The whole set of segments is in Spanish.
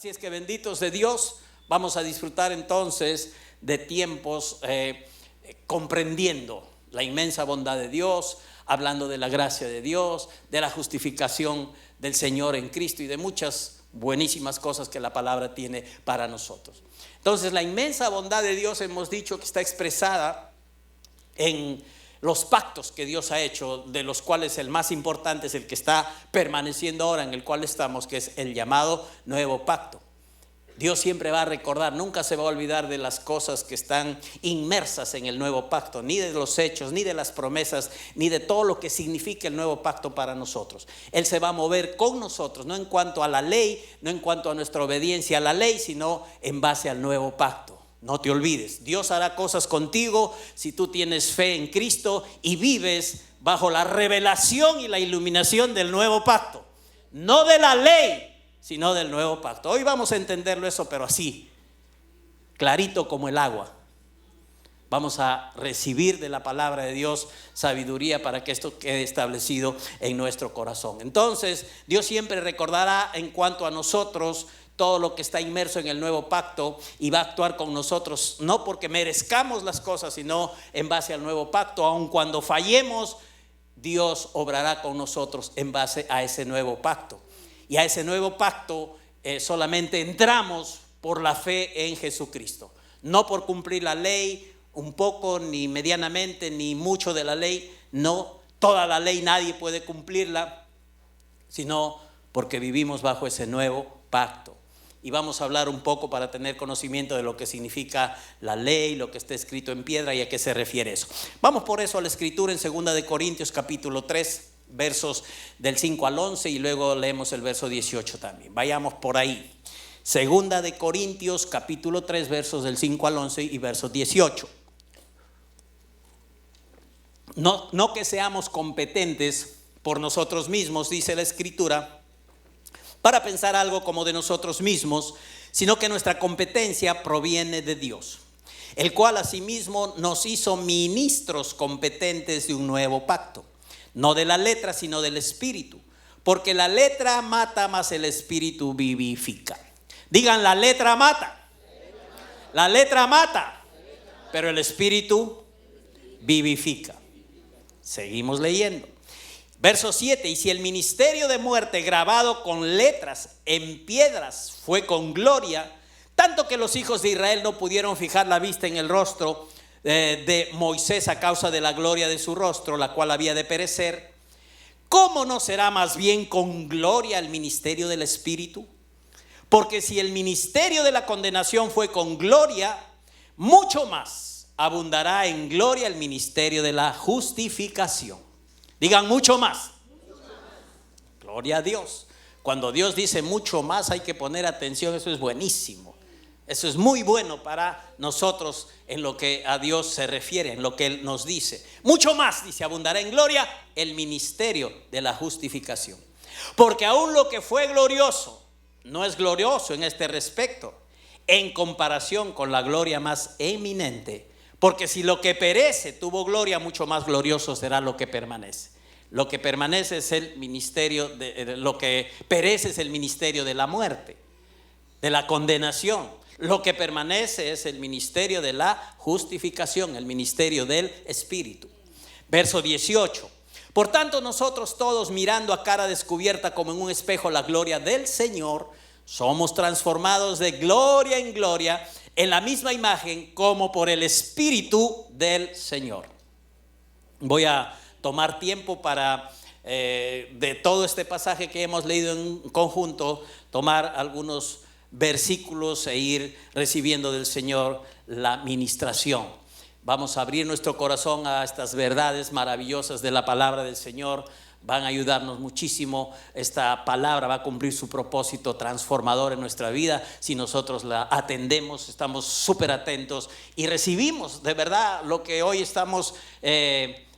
Así es que benditos de Dios, vamos a disfrutar entonces de tiempos comprendiendo la inmensa bondad de Dios, hablando de la gracia de Dios, de la justificación del Señor en Cristo y de muchas buenísimas cosas que la palabra tiene para nosotros. Entonces, la inmensa bondad de Dios hemos dicho que está expresada en los pactos que Dios ha hecho, de los cuales el más importante es el que está permaneciendo ahora, en el cual estamos, que es el llamado nuevo pacto. Dios siempre va a recordar, nunca se va a olvidar de las cosas que están inmersas en el nuevo pacto, ni de los hechos, ni de las promesas, ni de todo lo que significa el nuevo pacto para nosotros. Él se va a mover con nosotros, no en cuanto a la ley, no en cuanto a nuestra obediencia a la ley, sino en base al nuevo pacto. No te olvides, Dios hará cosas contigo si tú tienes fe en Cristo y vives bajo la revelación y la iluminación del nuevo pacto, no de la ley, sino del nuevo pacto. Hoy vamos a entenderlo eso, pero así, clarito como el agua. Vamos a recibir de la palabra de Dios sabiduría para que esto quede establecido en nuestro corazón. Entonces, Dios siempre recordará en cuanto a nosotros todo lo que está inmerso en el nuevo pacto y va a actuar con nosotros, no porque merezcamos las cosas, sino en base al nuevo pacto. Aun cuando fallemos, Dios obrará con nosotros en base a ese nuevo pacto. Y a ese nuevo pacto solamente entramos por la fe en Jesucristo, no por cumplir la ley un poco, ni medianamente, ni mucho de la ley. No, toda la ley nadie puede cumplirla, sino porque vivimos bajo ese nuevo pacto. Y vamos a hablar un poco para tener conocimiento de lo que significa la ley, lo que está escrito en piedra y a qué se refiere eso. Vamos por eso a la escritura en 2 de Corintios capítulo 3, versos del 5 al 11 y luego leemos el verso 18 también. Vayamos por ahí. 2 de Corintios capítulo 3, versos del 5 al 11 y verso 18. No que seamos competentes por nosotros mismos, dice la escritura, para pensar algo como de nosotros mismos, sino que nuestra competencia proviene de Dios, el cual asimismo nos hizo ministros competentes de un nuevo pacto, no de la letra, sino del espíritu, porque la letra mata, mas el espíritu vivifica. Digan, la letra mata, la letra mata, pero el espíritu vivifica. Seguimos leyendo. Verso 7, y si el ministerio de muerte grabado con letras en piedras fue con gloria, tanto que los hijos de Israel no pudieron fijar la vista en el rostro de Moisés a causa de la gloria de su rostro, la cual había de perecer, ¿cómo no será más bien con gloria el ministerio del Espíritu? Porque si el ministerio de la condenación fue con gloria, mucho más abundará en gloria el ministerio de la justificación. Digan, mucho más. Gloria a Dios. Cuando Dios dice mucho más, hay que poner atención. Eso es buenísimo. Eso es muy bueno para nosotros en lo que a Dios se refiere, en lo que Él nos dice. Mucho más, dice, abundará en gloria el ministerio de la justificación. Porque aún lo que fue glorioso no es glorioso en este respecto, en comparación con la gloria más eminente. Porque si lo que perece tuvo gloria, mucho más glorioso será lo que permanece. Lo que permanece es el ministerio lo que perece es el ministerio de la muerte, de la condenación. Lo que permanece es el ministerio de la justificación, el ministerio del Espíritu. Verso 18. Por tanto, nosotros todos, mirando a cara descubierta como en un espejo la gloria del Señor, somos transformados de gloria en gloria en la misma imagen como por el Espíritu del Señor. Voy a tomar tiempo para de todo este pasaje que hemos leído en conjunto, tomar algunos versículos e ir recibiendo del Señor la ministración. Vamos a abrir nuestro corazón a estas verdades maravillosas de la palabra del Señor. Van a ayudarnos muchísimo. Esta palabra va a cumplir su propósito transformador en nuestra vida si nosotros la atendemos, estamos súper atentos y recibimos de verdad lo que hoy estamos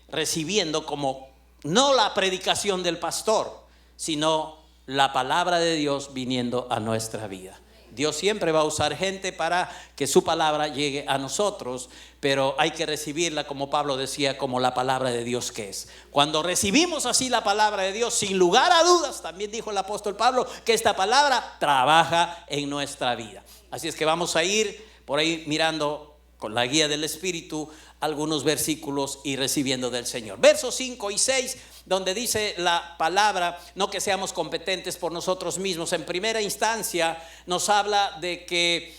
recibiendo, como no la predicación del pastor, sino la palabra de Dios viniendo a nuestra vida. Dios siempre va a usar gente para que su palabra llegue a nosotros, pero hay que recibirla, como Pablo decía, como la palabra de Dios que es. Cuando recibimos así la palabra de Dios, sin lugar a dudas, también dijo el apóstol Pablo, que esta palabra trabaja en nuestra vida. Así es que vamos a ir por ahí mirando con la guía del Espíritu algunos versículos y recibiendo del Señor. Versos 5 y 6, donde dice la palabra, no que seamos competentes por nosotros mismos. En primera instancia nos habla de que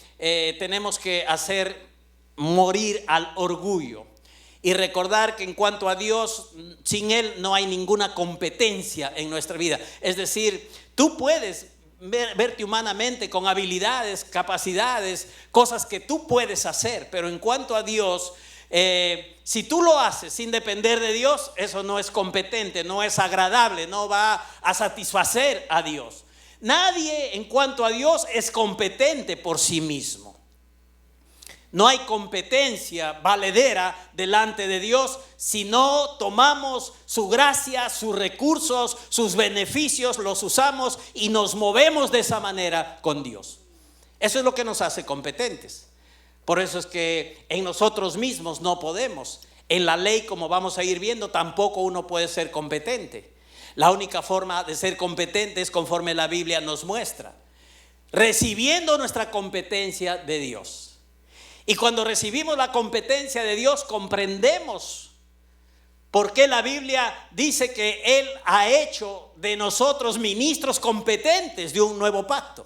tenemos que hacer morir al orgullo y recordar que en cuanto a Dios, sin Él no hay ninguna competencia en nuestra vida. Es decir, tú puedes verte humanamente con habilidades, capacidades, cosas que tú puedes hacer, pero en cuanto a Dios, si tú lo haces sin depender de Dios, eso no es competente, no es agradable, no va a satisfacer a Dios. Nadie en cuanto a Dios es competente por sí mismo. No hay competencia valedera delante de Dios si no tomamos su gracia, sus recursos, sus beneficios, los usamos y nos movemos de esa manera con Dios. Eso es lo que nos hace competentes. Por eso es que en nosotros mismos no podemos. En la ley, como vamos a ir viendo, tampoco uno puede ser competente. La única forma de ser competente es conforme la Biblia nos muestra, recibiendo nuestra competencia de Dios. Y cuando recibimos la competencia de Dios, comprendemos por qué la Biblia dice que Él ha hecho de nosotros ministros competentes de un nuevo pacto.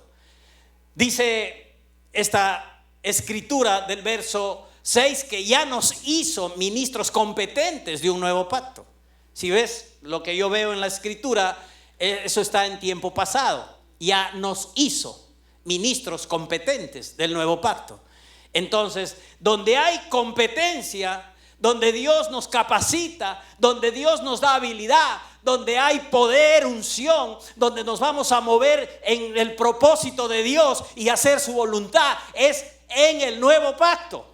Dice esta escritura del verso 6 que ya nos hizo ministros competentes de un nuevo pacto. Si ves lo que yo veo en la escritura, eso está en tiempo pasado. Ya nos hizo ministros competentes del nuevo pacto. Entonces, donde hay competencia, donde Dios nos capacita, donde Dios nos da habilidad, donde hay poder, unción, donde nos vamos a mover en el propósito de Dios y hacer su voluntad, es en el nuevo pacto.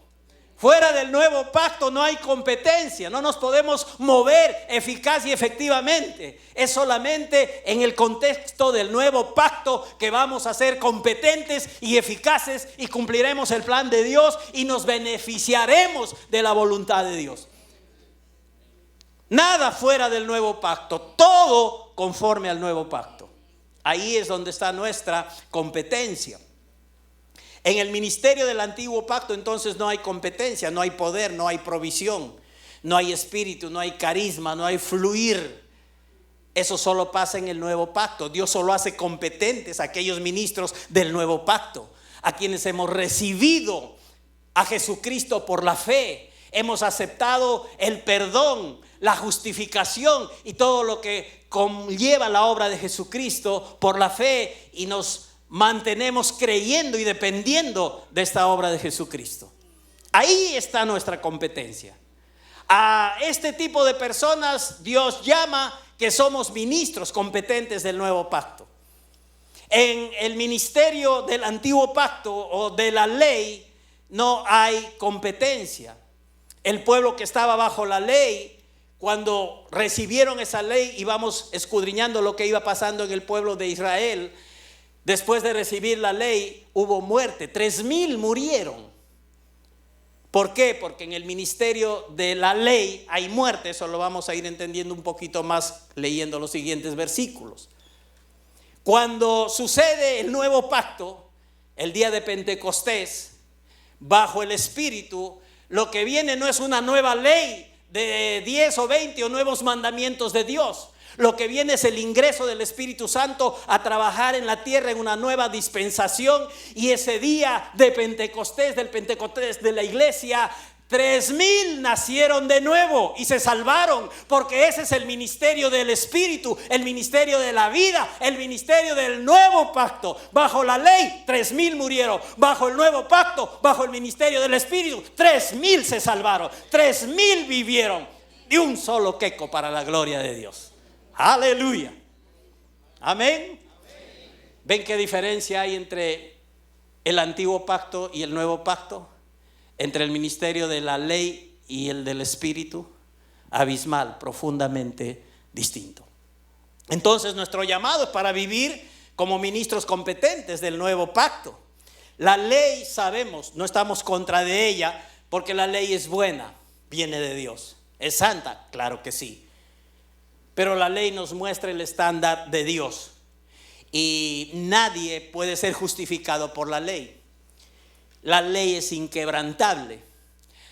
Fuera del nuevo pacto no hay competencia, no nos podemos mover eficaz y efectivamente. Es solamente en el contexto del nuevo pacto que vamos a ser competentes y eficaces y cumpliremos el plan de Dios y nos beneficiaremos de la voluntad de Dios. Nada fuera del nuevo pacto, todo conforme al nuevo pacto. Ahí es donde está nuestra competencia. En el ministerio del antiguo pacto entonces no hay competencia, no hay poder, no hay provisión, no hay espíritu, no hay carisma, no hay fluir. Eso solo pasa en el nuevo pacto. Dios solo hace competentes a aquellos ministros del nuevo pacto, a quienes hemos recibido a Jesucristo por la fe. Hemos aceptado el perdón, la justificación y todo lo que conlleva la obra de Jesucristo por la fe y nos mantenemos creyendo y dependiendo de esta obra de Jesucristo. Ahí está nuestra competencia. A este tipo de personas Dios llama que somos ministros competentes del nuevo pacto. En el ministerio del antiguo pacto o de la ley no hay competencia. El pueblo que estaba bajo la ley, cuando recibieron esa ley y vamos escudriñando lo que iba pasando en el pueblo de Israel, después de recibir la ley hubo muerte, 3,000 murieron. ¿Por qué? Porque en el ministerio de la ley hay muerte. Eso lo vamos a ir entendiendo un poquito más leyendo los siguientes versículos. Cuando sucede el nuevo pacto, el día de Pentecostés, bajo el Espíritu, lo que viene no es una nueva ley de 10 o 20 o nuevos mandamientos de Dios. Lo que viene es el ingreso del Espíritu Santo a trabajar en la tierra en una nueva dispensación. Y ese día de Pentecostés, del Pentecostés de la iglesia, 3,000 nacieron de nuevo y se salvaron, porque ese es el ministerio del Espíritu, el ministerio de la vida, el ministerio del nuevo pacto. Bajo la ley 3,000 murieron, bajo el nuevo pacto, bajo el ministerio del Espíritu 3,000 se salvaron, 3,000 vivieron de un solo queco para la gloria de Dios. Aleluya. Amén. ¿Ven qué diferencia hay entre el antiguo pacto y el nuevo pacto? Entre el ministerio de la ley y el del Espíritu. Abismal, profundamente distinto. Entonces nuestro llamado es para vivir como ministros competentes del nuevo pacto. La ley sabemos, no estamos contra de ella, porque la ley es buena, viene de Dios. ¿Es santa? Claro que sí. Pero la ley nos muestra el estándar de Dios. Y nadie puede ser justificado por la ley. La ley es inquebrantable.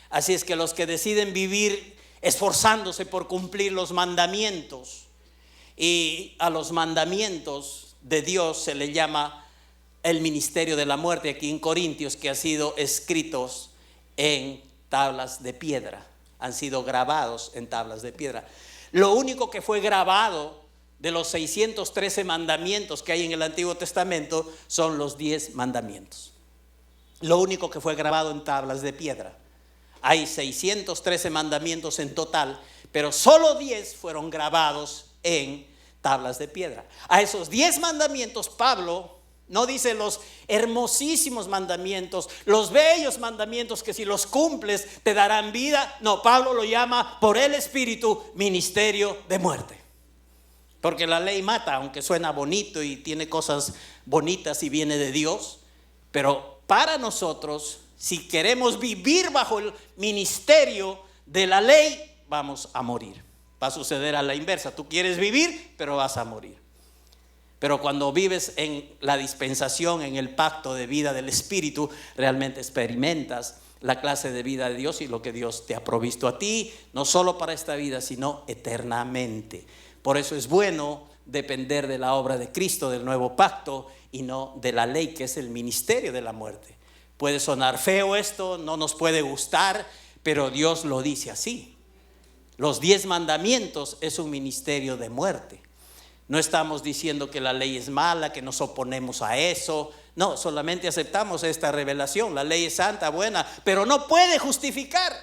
Así es que los que deciden vivir esforzándose por cumplir los mandamientos, y a los mandamientos de Dios se le llama el ministerio de la muerte aquí en Corintios, que ha sido escritos en tablas de piedra, han sido grabados en tablas de piedra. Lo único que fue grabado de los 613 mandamientos que hay en el Antiguo Testamento son los 10 mandamientos. Lo único que fue grabado en tablas de piedra. Hay 613 mandamientos en total, pero solo 10 fueron grabados en tablas de piedra. A esos 10 mandamientos Pablo no dice los hermosísimos mandamientos, los bellos mandamientos que si los cumples te darán vida. No, Pablo lo llama por el Espíritu ministerio de muerte. Porque la ley mata, aunque suena bonito y tiene cosas bonitas y viene de Dios. Pero para nosotros, si queremos vivir bajo el ministerio de la ley, vamos a morir. Va a suceder a la inversa. Tú quieres vivir, pero vas a morir. Pero cuando vives en la dispensación, en el pacto de vida del Espíritu, realmente experimentas la clase de vida de Dios y lo que Dios te ha provisto a ti, no solo para esta vida, sino eternamente. Por eso es bueno depender de la obra de Cristo, del nuevo pacto, y no de la ley, que es el ministerio de la muerte. Puede sonar feo esto, no nos puede gustar, pero Dios lo dice así. Los 10 mandamientos es un ministerio de muerte. No estamos diciendo que la ley es mala, que nos oponemos a eso. No, solamente aceptamos esta revelación. La ley es santa, buena, pero no puede justificar.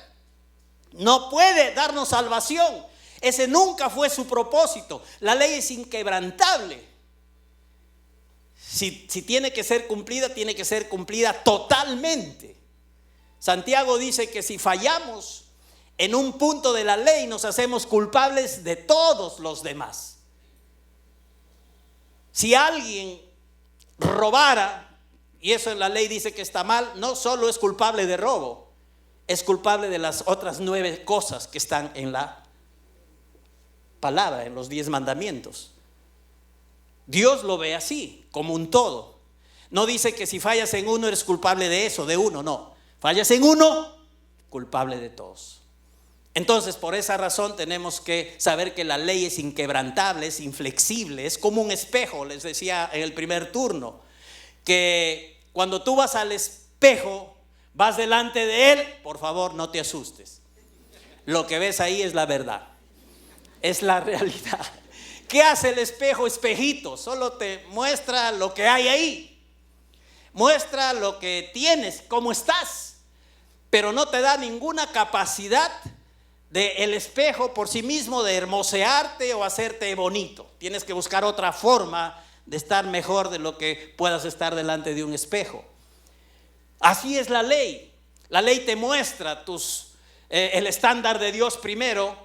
No puede darnos salvación. Ese nunca fue su propósito. La ley es inquebrantable. Si tiene que ser cumplida totalmente. Santiago dice que si fallamos en un punto de la ley, nos hacemos culpables de todos los demás. Si alguien robara, y eso en la ley dice que está mal, no solo es culpable de robo, es culpable de las otras 9 cosas que están en la palabra, en los 10 mandamientos. Dios lo ve así, como un todo. No dice que si fallas en uno eres culpable de eso, de uno, no. Fallas en uno, culpable de todos. Entonces, por esa razón tenemos que saber que la ley es inquebrantable, es inflexible, es como un espejo. Les decía en el primer turno que cuando tú vas al espejo, vas delante de él, por favor no te asustes. Lo que ves ahí es la verdad, es la realidad. ¿Qué hace el espejo? Espejito, solo te muestra lo que hay ahí, muestra lo que tienes, cómo estás, pero no te da ninguna capacidad del espejo por sí mismo de hermosearte o hacerte bonito. Tienes que buscar otra forma de estar mejor de lo que puedas estar delante de un espejo. Así es la ley. La ley te muestra el estándar de Dios primero,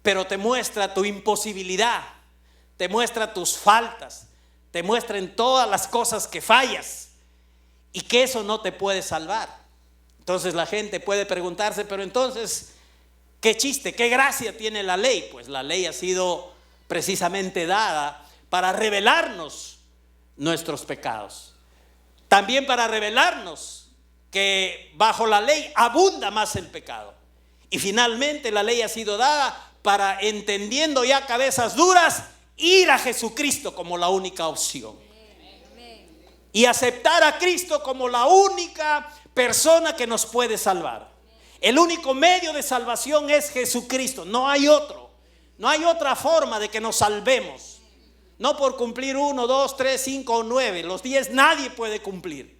pero te muestra tu imposibilidad, te muestra tus faltas, te muestra en todas las cosas que fallas y que eso no te puede salvar. Entonces la gente puede preguntarse, pero entonces, ¿qué chiste, qué gracia tiene la ley? Pues la ley ha sido precisamente dada para revelarnos nuestros pecados. También para revelarnos que bajo la ley abunda más el pecado. Y finalmente la ley ha sido dada para, entendiendo ya cabezas duras, ir a Jesucristo como la única opción. Y aceptar a Cristo como la única persona que nos puede salvar. El único medio de salvación es Jesucristo, no hay otro. No hay otra forma de que nos salvemos. No por cumplir 1, 2, 3, 5 o 9. Los 10 nadie puede cumplir.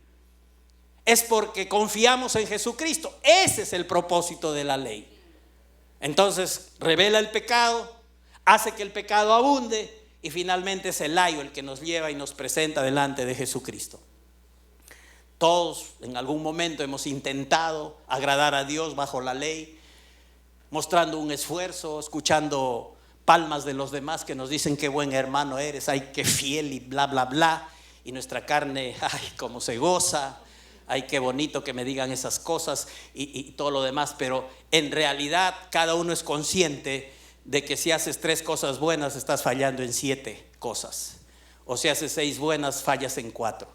Es porque confiamos en Jesucristo. Ese es el propósito de la ley. Entonces revela el pecado, hace que el pecado abunde y finalmente es el ayo el que nos lleva y nos presenta delante de Jesucristo. Todos en algún momento hemos intentado agradar a Dios bajo la ley, mostrando un esfuerzo, escuchando palmas de los demás que nos dicen qué buen hermano eres, ay qué fiel y bla bla bla. y nuestra carne, ay, cómo se goza, ay, qué bonito que me digan esas cosas y todo lo demás, pero en realidad cada uno es consciente de que si haces 3 cosas buenas estás fallando en 7 cosas, o si haces 6 buenas fallas en 4,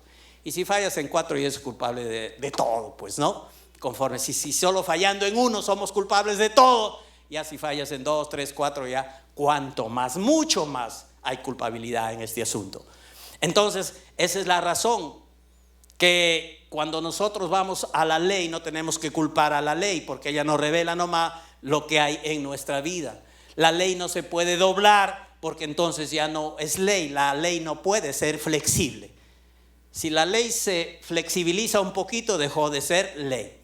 y si fallas en 4 ya es culpable de todo, pues, ¿no? Conforme si solo fallando en 1 somos culpables de todo, ya si fallas en 2, 3, 4, ya cuanto más, mucho más hay culpabilidad en este asunto. Entonces esa es la razón que cuando nosotros vamos a la ley no tenemos que culpar a la ley, porque ella nos revela nomás lo que hay en nuestra vida. La ley no se puede doblar, porque entonces ya no es ley. La ley no puede ser flexible. Si la ley se flexibiliza un poquito, dejó de ser ley.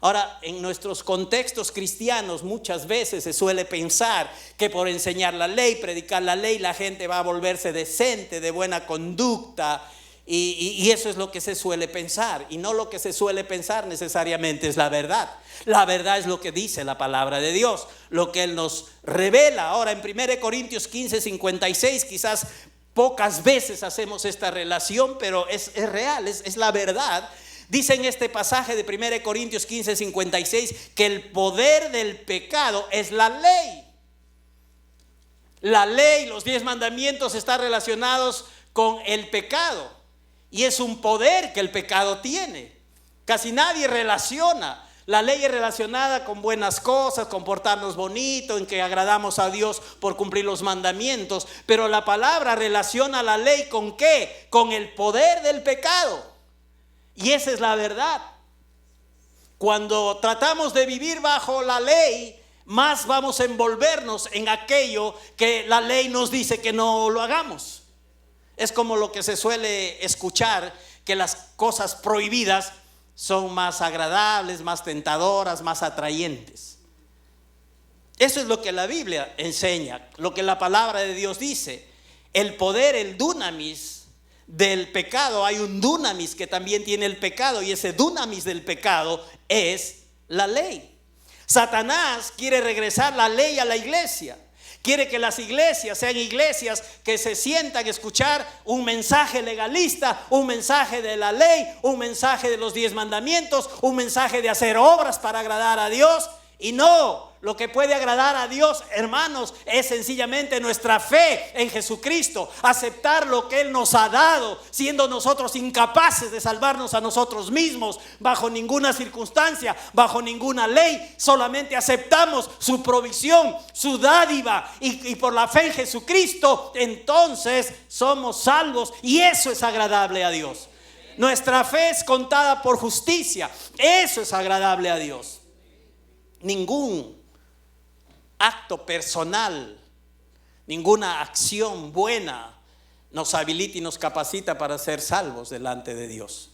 Ahora, en nuestros contextos cristianos muchas veces se suele pensar que por enseñar la ley, predicar la ley, la gente va a volverse decente, de buena conducta, y eso es lo que se suele pensar, y no lo que se suele pensar necesariamente es la verdad. La verdad es lo que dice la palabra de Dios, lo que Él nos revela. Ahora en 1 Corintios 15:56, quizás pocas veces hacemos esta relación, pero es real, es la verdad. Dice en este pasaje de 1 Corintios 15:56 que el poder del pecado es la ley. La ley, los 10 mandamientos están relacionados con el pecado. Y es un poder que el pecado tiene. Casi nadie relaciona. La ley es relacionada con buenas cosas, con portarnos bonito, en que agradamos a Dios por cumplir los mandamientos. Pero la palabra relaciona la ley ¿con qué? Con el poder del pecado. Y esa es la verdad. Cuando tratamos de vivir bajo la ley, más vamos a envolvernos en aquello que la ley nos dice que no lo hagamos. Es como lo que se suele escuchar, que las cosas prohibidas son más agradables, más tentadoras, más atrayentes. Eso es lo que la Biblia enseña, lo que la palabra de Dios dice. El poder, el dunamis del pecado, hay un dunamis que también tiene el pecado, y ese dunamis del pecado es la ley. Satanás quiere regresar la ley a la iglesia. Quiere que las iglesias sean iglesias que se sientan a escuchar un mensaje legalista, un mensaje de la ley, un mensaje de los 10 mandamientos, un mensaje de hacer obras para agradar a Dios. Y no, lo que puede agradar a Dios, hermanos, es sencillamente nuestra fe en Jesucristo. Aceptar lo que Él nos ha dado, siendo nosotros incapaces de salvarnos a nosotros mismos, bajo ninguna circunstancia, bajo ninguna ley. Solamente aceptamos su provisión, su dádiva, y por la fe en Jesucristo, entonces somos salvos, y eso es agradable a Dios. Nuestra fe es contada por justicia. Eso es agradable a Dios. Ningún acto personal, ninguna acción buena nos habilita y nos capacita para ser salvos delante de Dios.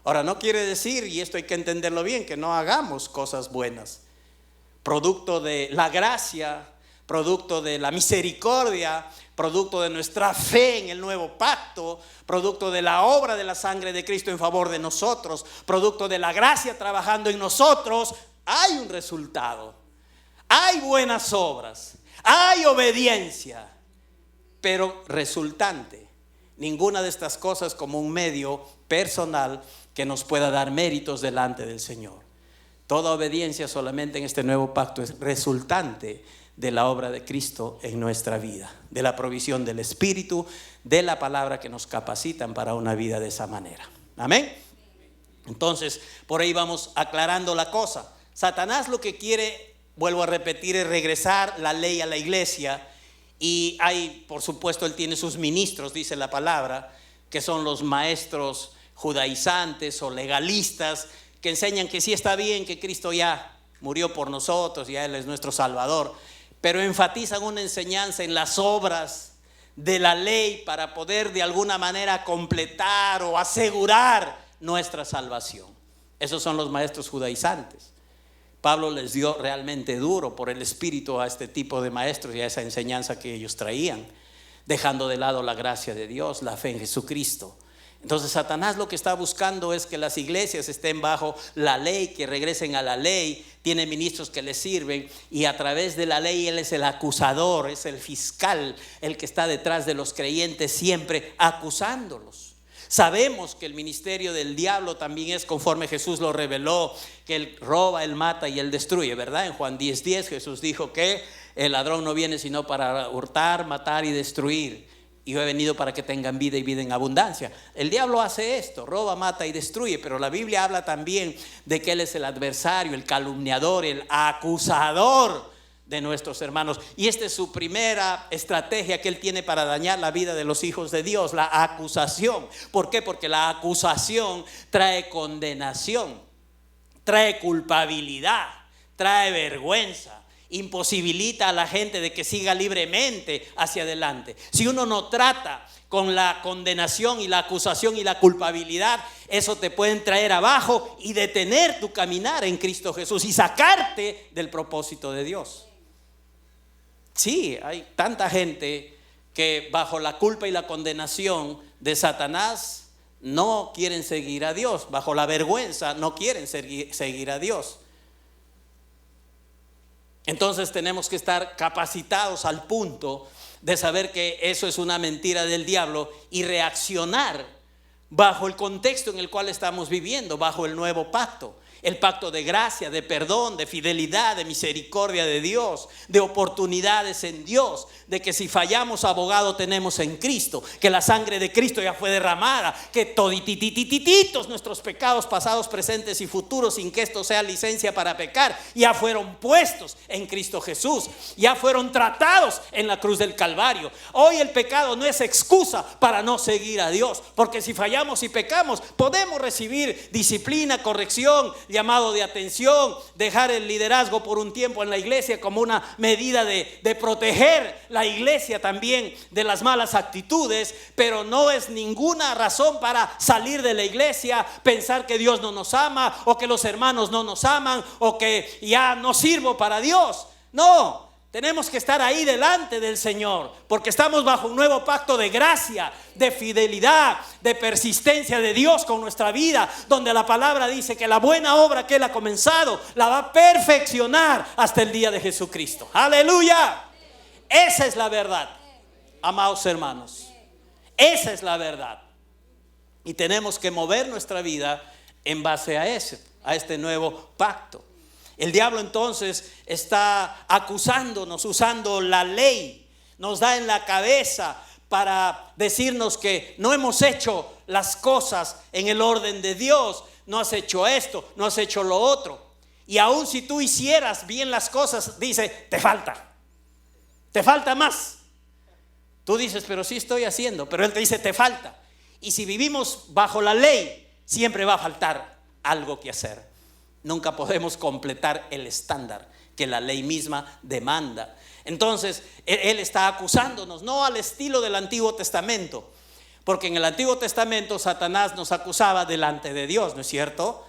Ahora, no quiere decir, y esto hay que entenderlo bien, que no hagamos cosas buenas. Producto de la gracia, producto de la misericordia, producto de nuestra fe en el nuevo pacto, producto de la obra de la sangre de Cristo en favor de nosotros, producto de la gracia trabajando en nosotros, hay un resultado, hay buenas obras, hay obediencia, pero resultante. Ninguna de estas cosas como un medio personal que nos pueda dar méritos delante del Señor. Toda obediencia solamente en este nuevo pacto es resultante de la obra de Cristo en nuestra vida, de la provisión del Espíritu, de la palabra que nos capacitan para una vida de esa manera. Amén. Entonces, por ahí vamos aclarando la cosa. Satanás lo que quiere, vuelvo a repetir, es regresar la ley a la iglesia. Y hay, por supuesto, él tiene sus ministros, dice la palabra, que son los maestros judaizantes o legalistas, que enseñan que sí está bien, que Cristo ya murió por nosotros, ya Él es nuestro Salvador, pero enfatizan una enseñanza en las obras de la ley para poder de alguna manera completar o asegurar nuestra salvación. Esos son los maestros judaizantes. Pablo les dio realmente duro por el espíritu a este tipo de maestros y a esa enseñanza que ellos traían, dejando de lado la gracia de Dios, la fe en Jesucristo. Entonces Satanás lo que está buscando es que las iglesias estén bajo la ley, que regresen a la ley. Tiene ministros que les sirven y a través de la ley él es el acusador, es el fiscal, el que está detrás de los creyentes siempre acusándolos. Sabemos que el ministerio del diablo también es conforme Jesús lo reveló, que él roba, él mata y él destruye, ¿verdad? En Juan 10:10 Jesús dijo que el ladrón no viene sino para hurtar, matar y destruir. Y yo he venido para que tengan vida y vida en abundancia. El diablo hace esto, roba, mata y destruye. Pero la Biblia habla también de que él es el adversario, el calumniador, el acusador de nuestros hermanos. Y esta es su primera estrategia que él tiene para dañar la vida de los hijos de Dios, la acusación. ¿Por qué? Porque la acusación trae condenación, trae culpabilidad, trae vergüenza. Imposibilita a la gente de que siga libremente hacia adelante. Si uno no trata con la condenación y la acusación y la culpabilidad, eso te pueden traer abajo y detener tu caminar en Cristo Jesús y sacarte del propósito de Dios. Sí, hay tanta gente que bajo la culpa y la condenación de Satanás no quieren seguir a Dios. Bajo la vergüenza no quieren seguir a Dios. Entonces tenemos que estar capacitados al punto de saber que eso es una mentira del diablo y reaccionar bajo el contexto en el cual estamos viviendo, bajo el nuevo pacto. El pacto de gracia, de perdón, de fidelidad, de misericordia de Dios, de oportunidades en Dios, de que si fallamos, abogado tenemos en Cristo, que la sangre de Cristo ya fue derramada, que todititititos nuestros pecados pasados, presentes y futuros, sin que esto sea licencia para pecar, ya fueron puestos en Cristo Jesús, ya fueron tratados en la cruz del Calvario. Hoy el pecado no es excusa para no seguir a Dios, porque si fallamos y pecamos, podemos recibir disciplina, corrección, llamado de atención, dejar el liderazgo por un tiempo en la iglesia como una medida de proteger la iglesia también de las malas actitudes, pero no es ninguna razón para salir de la iglesia, pensar que Dios no nos ama o que los hermanos no nos aman o que ya no sirvo para Dios. No, tenemos que estar ahí delante del Señor, porque estamos bajo un nuevo pacto de gracia, de fidelidad, de persistencia de Dios con nuestra vida, donde la palabra dice que la buena obra que Él ha comenzado la va a perfeccionar hasta el día de Jesucristo. Aleluya. Esa es la verdad, amados hermanos. Esa es la verdad. Y tenemos que mover nuestra vida en base a este nuevo pacto. El diablo entonces está acusándonos, usando la ley, nos da en la cabeza para decirnos que no hemos hecho las cosas en el orden de Dios. No has hecho esto, no has hecho lo otro. Y aun si tú hicieras bien las cosas, dice, te falta más. Tú dices, pero sí estoy haciendo, pero él te dice, te falta. Y si vivimos bajo la ley, siempre va a faltar algo que hacer. Nunca podemos completar el estándar que la ley misma demanda. Entonces, él está acusándonos, no al estilo del Antiguo Testamento, porque en el Antiguo Testamento Satanás nos acusaba delante de Dios, ¿no es cierto?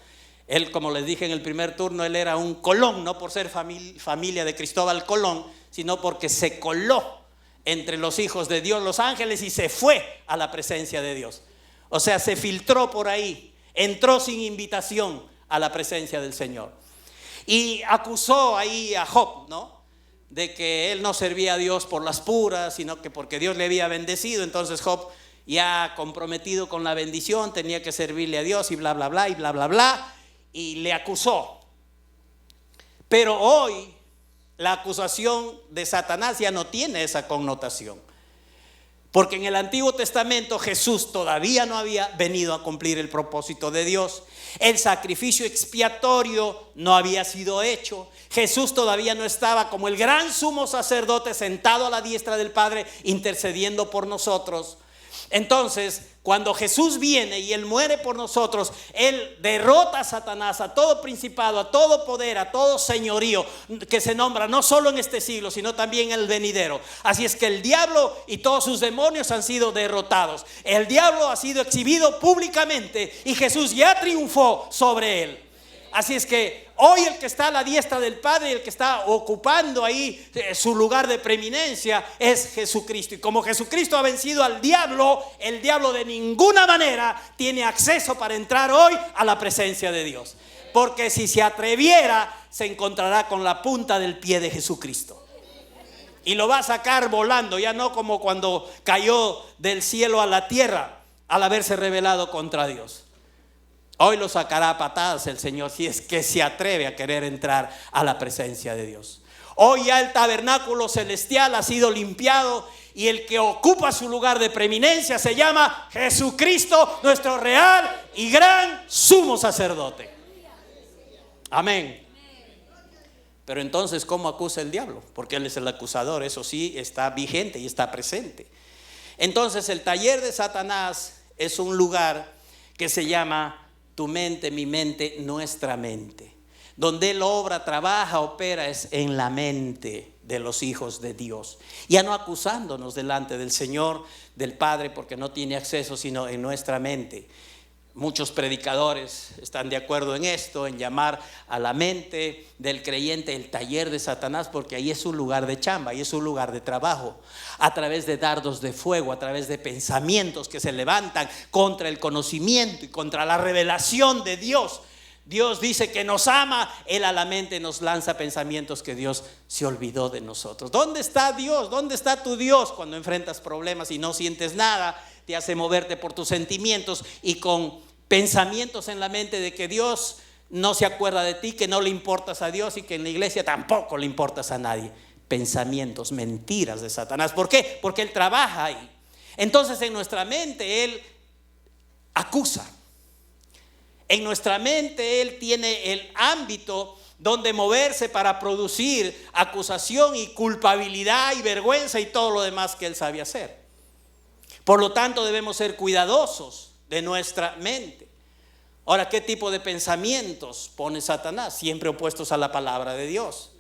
Él, como les dije en el primer turno, él era un Colón, no por ser familia de Cristóbal Colón, sino porque se coló entre los hijos de Dios, los ángeles, y se fue a la presencia de Dios. O sea, se filtró por ahí, entró sin invitación a la presencia del Señor. Y acusó ahí a Job, ¿no? De que él no servía a Dios por las puras, sino que porque Dios le había bendecido. Entonces Job, ya comprometido con la bendición, tenía que servirle a Dios y bla, bla, bla, y bla, bla, bla. Y le acusó. Pero hoy la acusación de Satanás ya no tiene esa connotación. Porque en el Antiguo Testamento Jesús todavía no había venido a cumplir el propósito de Dios. El sacrificio expiatorio no había sido hecho. Jesús todavía no estaba como el gran sumo sacerdote sentado a la diestra del Padre intercediendo por nosotros. Entonces, cuando Jesús viene y Él muere por nosotros, Él derrota a Satanás, a todo principado, a todo poder, a todo señorío que se nombra no solo en este siglo, sino también en el venidero. Así es que el diablo y todos sus demonios han sido derrotados. El diablo ha sido exhibido públicamente y Jesús ya triunfó sobre él. Así es que hoy el que está a la diestra del Padre y el que está ocupando ahí su lugar de preeminencia es Jesucristo. Y como Jesucristo ha vencido al diablo, el diablo de ninguna manera tiene acceso para entrar hoy a la presencia de Dios. Porque si se atreviera, se encontrará con la punta del pie de Jesucristo. Y lo va a sacar volando, ya no como cuando cayó del cielo a la tierra al haberse rebelado contra Dios. Hoy lo sacará a patadas el Señor si es que se atreve a querer entrar a la presencia de Dios. Hoy ya el tabernáculo celestial ha sido limpiado y el que ocupa su lugar de preeminencia se llama Jesucristo, nuestro real y gran sumo sacerdote. Amén. Pero entonces, ¿cómo acusa el diablo? Porque él es el acusador, eso sí está vigente y está presente. Entonces el taller de Satanás es un lugar que se llama tu mente, mi mente, nuestra mente. Donde él obra, trabaja, opera es en la mente de los hijos de Dios. Ya no acusándonos delante del Señor, del Padre, porque no tiene acceso, sino en nuestra mente. Muchos predicadores están de acuerdo en esto, en llamar a la mente del creyente el taller de Satanás, porque ahí es un lugar de chamba, ahí es un lugar de trabajo, a través de dardos de fuego, a través de pensamientos que se levantan contra el conocimiento y contra la revelación de Dios. Dios dice que nos ama, Él a la mente nos lanza pensamientos que Dios se olvidó de nosotros. ¿Dónde está Dios? ¿Dónde está tu Dios cuando enfrentas problemas y no sientes nada? Te hace moverte por tus sentimientos y con pensamientos en la mente de que Dios no se acuerda de ti, que no le importas a Dios y que en la iglesia tampoco le importas a nadie. Pensamientos, mentiras de Satanás. ¿Por qué? Porque él trabaja ahí. Entonces en nuestra mente él acusa. En nuestra mente él tiene el ámbito donde moverse para producir acusación y culpabilidad y vergüenza y todo lo demás que él sabe hacer. Por lo tanto, debemos ser cuidadosos de nuestra mente. Ahora, ¿qué tipo de pensamientos pone Satanás? Siempre opuestos a la palabra de Dios.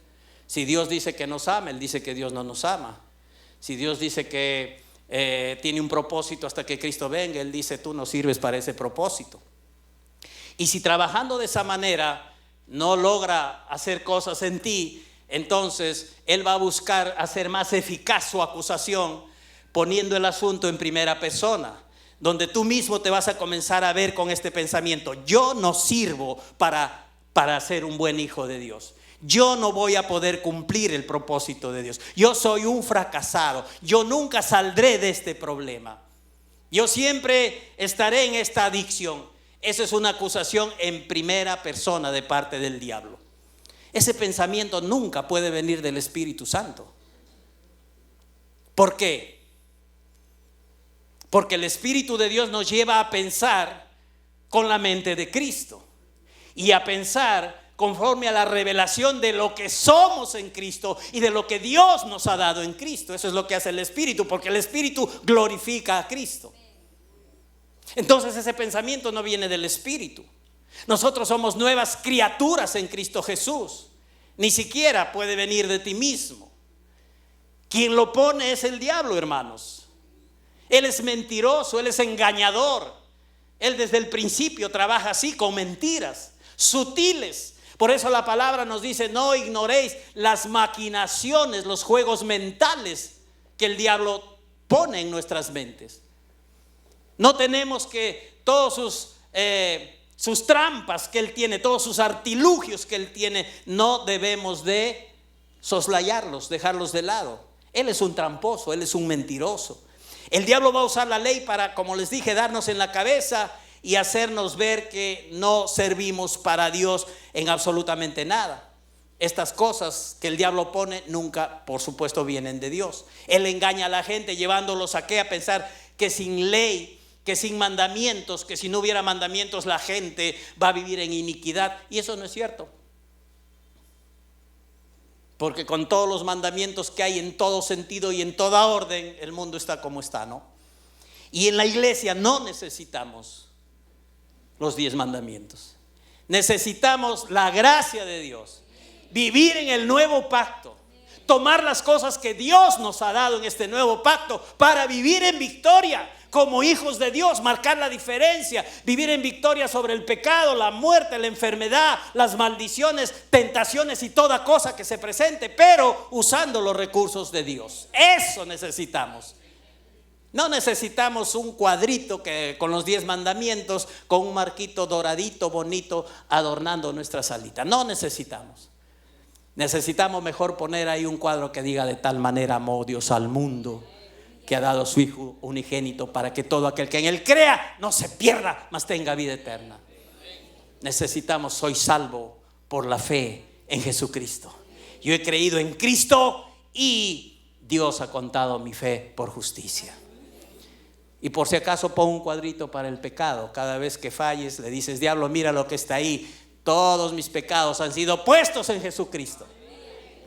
Si Dios dice que nos ama, él dice que Dios no nos ama. Si Dios dice que tiene un propósito hasta que Cristo venga, él dice tú no sirves para ese propósito. Y si trabajando de esa manera no logra hacer cosas en ti, entonces él va a buscar hacer más eficaz su acusación, poniendo el asunto en primera persona, donde tú mismo te vas a comenzar a ver con este pensamiento: yo no sirvo para ser un buen hijo de Dios. Yo no voy a poder cumplir el propósito de Dios. Yo soy un fracasado. Yo nunca saldré de este problema. Yo siempre estaré en esta adicción. Esa es una acusación en primera persona de parte del diablo. Ese pensamiento nunca puede venir del Espíritu Santo. ¿Por qué? Porque el Espíritu de Dios nos lleva a pensar con la mente de Cristo y a pensar conforme a la revelación de lo que somos en Cristo y de lo que Dios nos ha dado en Cristo. Eso es lo que hace el Espíritu, porque el Espíritu glorifica a Cristo. Entonces ese pensamiento no viene del Espíritu. Nosotros somos nuevas criaturas en Cristo Jesús. Ni siquiera puede venir de ti mismo. Quien lo pone es el diablo, hermanos. Él es mentiroso, él es engañador. Él desde el principio trabaja así, con mentiras sutiles. Por eso la palabra nos dice: no ignoréis las maquinaciones, los juegos mentales que el diablo pone en nuestras mentes. No tenemos que todos sus trampas que él tiene, todos sus artilugios que él tiene, no debemos de soslayarlos, dejarlos de lado. Él es un tramposo, él es un mentiroso. El diablo va a usar la ley para, como les dije, darnos en la cabeza y hacernos ver que no servimos para Dios en absolutamente nada. Estas cosas que el diablo pone nunca, por supuesto, vienen de Dios. Él engaña a la gente llevándolos a pensar que sin ley, que sin mandamientos, que si no hubiera mandamientos la gente va a vivir en iniquidad. Y eso no es cierto. Porque con todos los mandamientos que hay en todo sentido y en toda orden, el mundo está como está, ¿no? Y en la iglesia no necesitamos los 10 mandamientos. Necesitamos la gracia de Dios. Vivir en el nuevo pacto. Tomar las cosas que Dios nos ha dado en este nuevo pacto para vivir en victoria. Como hijos de Dios, marcar la diferencia, vivir en victoria sobre el pecado, la muerte, la enfermedad, las maldiciones, tentaciones y toda cosa que se presente, pero usando los recursos de Dios. Eso necesitamos. No necesitamos un cuadrito que con los 10 mandamientos, con un marquito doradito, bonito, adornando nuestra salita. No necesitamos. Necesitamos mejor poner ahí un cuadro que diga: de tal manera amó Dios al mundo, que ha dado a su Hijo unigénito para que todo aquel que en Él crea no se pierda, mas tenga vida eterna. Necesitamos, soy salvo por la fe en Jesucristo. Yo he creído en Cristo y Dios ha contado mi fe por justicia. Y por si acaso pon un cuadrito para el pecado. Cada vez que falles le dices: diablo, mira lo que está ahí. Todos mis pecados han sido puestos en Jesucristo.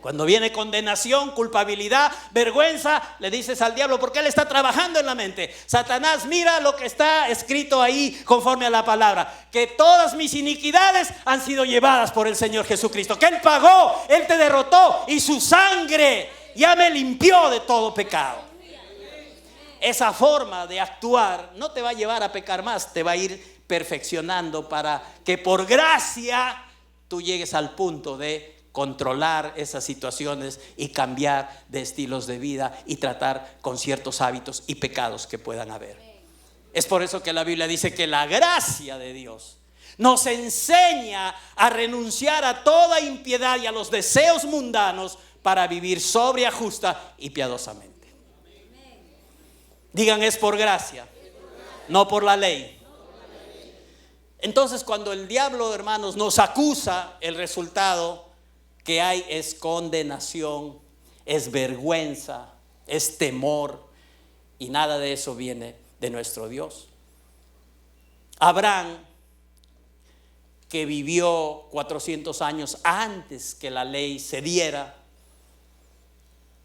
Cuando viene condenación, culpabilidad, vergüenza, le dices al diablo, porque él está trabajando en la mente: Satanás, mira lo que está escrito ahí conforme a la palabra, que todas mis iniquidades han sido llevadas por el Señor Jesucristo, que Él pagó, Él te derrotó y su sangre ya me limpió de todo pecado. Esa forma de actuar no te va a llevar a pecar más, te va a ir perfeccionando para que por gracia tú llegues al punto de controlar esas situaciones y cambiar de estilos de vida y tratar con ciertos hábitos y pecados que puedan haber. Es por eso que la Biblia dice que la gracia de Dios nos enseña a renunciar a toda impiedad y a los deseos mundanos para vivir sobria, justa y piadosamente. Digan: es por gracia, no por la ley. Entonces, cuando el diablo, hermanos, nos acusa, el resultado que hay es condenación, es vergüenza, es temor, y nada de eso viene de nuestro Dios. Abraham, que vivió 400 años antes que la ley se diera,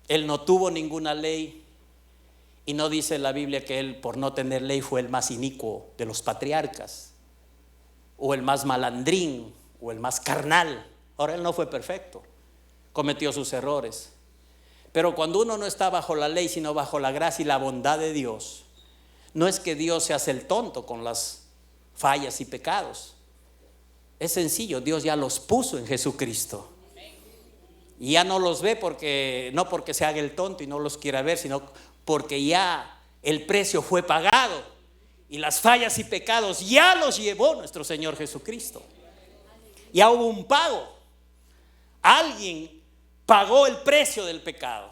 él no tuvo ninguna ley. Y no dice la Biblia que él, por no tener ley, fue el más inicuo de los patriarcas, o el más malandrín, o el más carnal. Ahora, él no fue perfecto, cometió sus errores. Pero cuando uno no está bajo la ley, sino bajo la gracia y la bondad de Dios, no es que Dios se hace el tonto con las fallas y pecados. Es sencillo, Dios ya los puso en Jesucristo. Y ya no los ve no porque se haga el tonto y no los quiera ver, sino porque ya el precio fue pagado y las fallas y pecados ya los llevó nuestro Señor Jesucristo. Ya hubo un pago. Alguien pagó el precio del pecado.